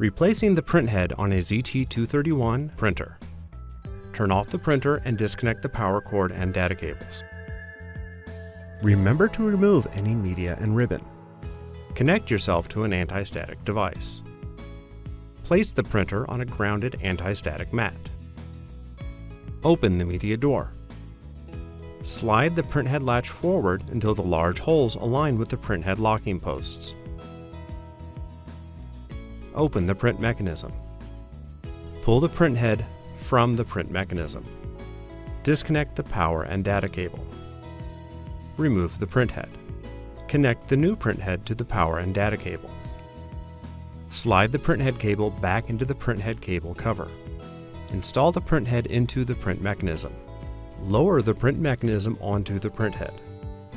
Replacing the printhead on a ZT231 printer. Turn off the printer and disconnect the power cord and data cables. Remember to remove any media and ribbon. Connect yourself to an anti-static device. Place the printer on a grounded anti-static mat. Open the media door. Slide the printhead latch forward until the large holes align with the printhead locking posts. Open the print mechanism. Pull the printhead from the print mechanism. Disconnect the power and data cable. Remove the printhead. Connect the new printhead to the power and data cable. Slide the printhead cable back into the printhead cable cover. Install the printhead into the print mechanism. Lower the print mechanism onto the printhead.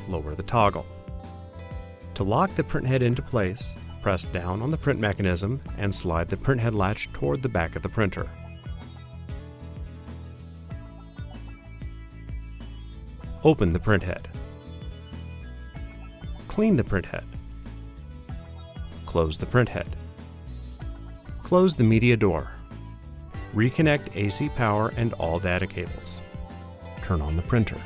Lower the toggle. To lock the printhead into place, press down on the print mechanism and slide the printhead latch toward the back of the printer. Open the printhead. Clean the printhead. Close the printhead. Close the media door. Reconnect AC power and all data cables. Turn on the printer.